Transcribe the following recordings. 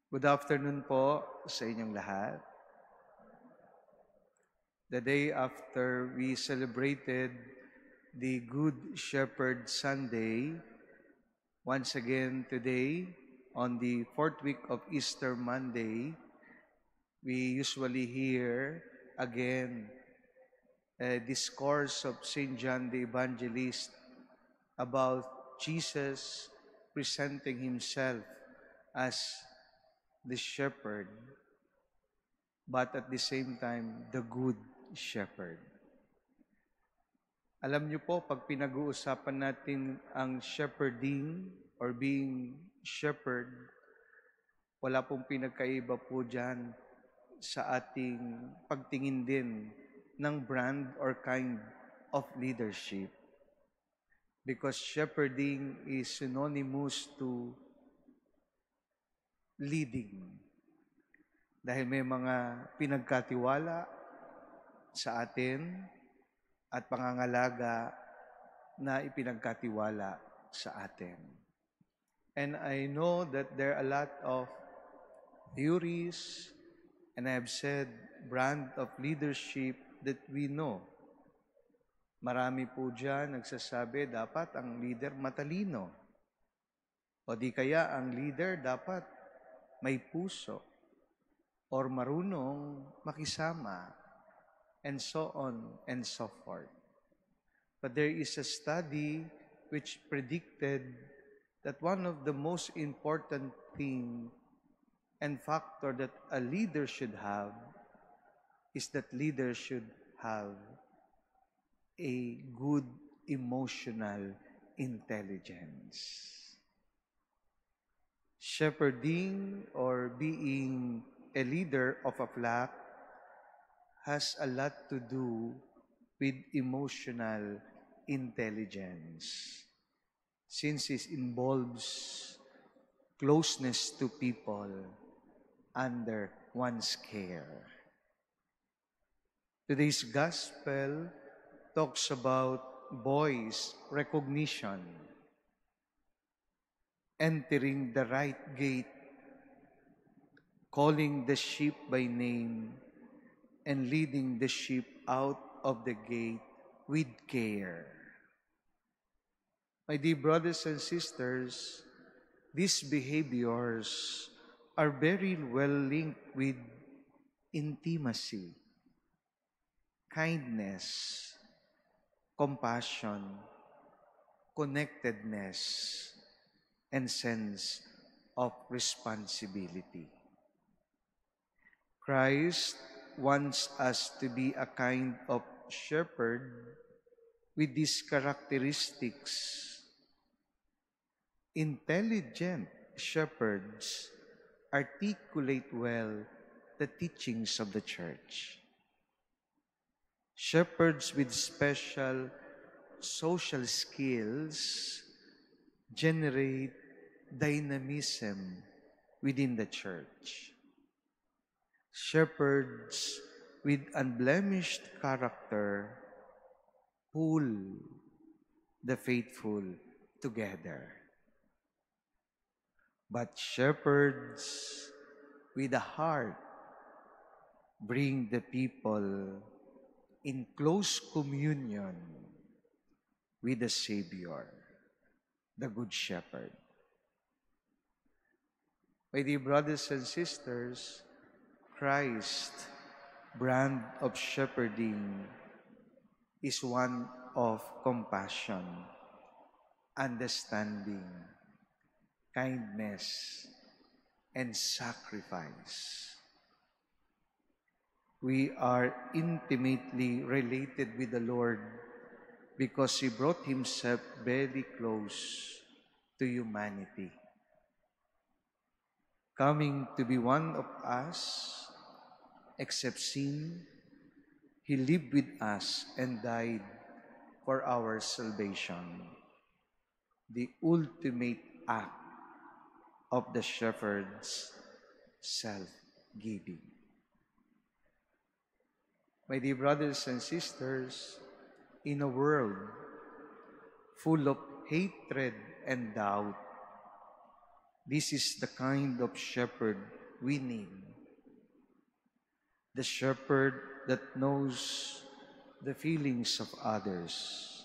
Good afternoon po sa inyong lahat. The day after we celebrated the Good Shepherd Sunday, once again today, on the fourth week of Easter Monday, we usually hear again a discourse of St. John the Evangelist about Jesus presenting himself as the shepherd, but at the same time, the good shepherd. Alam niyo po, pag pinag-uusapan natin ang shepherding or being shepherd, wala pong pinagkaiba po dyan sa ating pagtingin din ng brand or kind of leadership. Because shepherding is synonymous to leading. Dahil may mga pinagkatiwala sa atin at pangangalaga na ipinagkatiwala sa atin. And I know that there are a lot of theories, and I have said brand of leadership that we know. Marami po dyan nagsasabi dapat ang leader matalino. O di kaya ang leader dapat may puso or marunong makisama, and so on and so forth. But there is a study which predicted that one of the most important thing and factor that a leader should have is that leader should have a good emotional intelligence. Shepherding or being a leader of a flock has a lot to do with emotional intelligence, since it involves closeness to people under one's care. Today's gospel talks about voice recognition, entering the right gate, calling the sheep by name, and leading the sheep out of the gate with care. My dear brothers and sisters, these behaviors are very well linked with intimacy, kindness, compassion, connectedness, and sense of responsibility. Christ wants us to be a kind of shepherd with these characteristics. Intelligent shepherds articulate well the teachings of the church. Shepherds with special social skills generate dynamism within the church. Shepherds with unblemished character pull the faithful together. But shepherds with a heart bring the people in close communion with the Savior, the Good Shepherd. My dear brothers and sisters, Christ's brand of shepherding is one of compassion, understanding, kindness, and sacrifice. We are intimately related with the Lord because He brought Himself very close to humanity. Coming to be one of us, except sin, He lived with us and died for our salvation. The ultimate act of the shepherd's self-giving. My dear brothers and sisters, in a world full of hatred and doubt, this is the kind of shepherd we need. The shepherd that knows the feelings of others.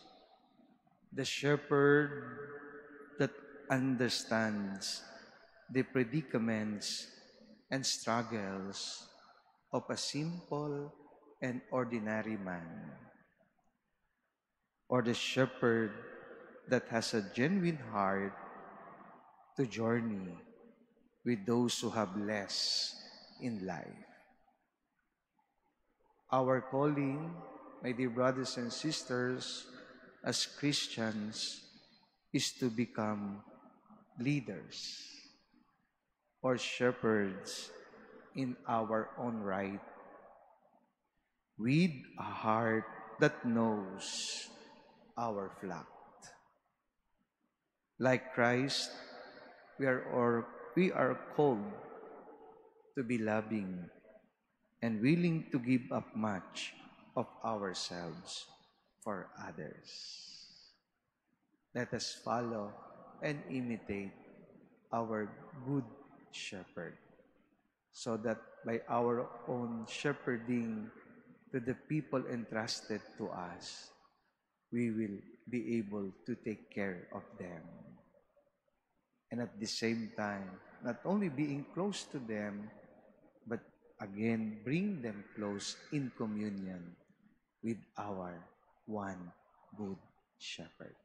The shepherd that understands the predicaments and struggles of a simple and ordinary man. Or the shepherd that has a genuine heart to journey with those who have less in life. Our calling, my dear brothers and sisters, as Christians, is to become leaders or shepherds in our own right, with a heart that knows our flock. Like Christ, we are called to be loving and willing to give up much of ourselves for others. Let us follow and imitate our good shepherd, so that by our own shepherding to the people entrusted to us, we will be able to take care of them. And at the same time, not only being close to them, but again, bring them close in communion with our one good shepherd.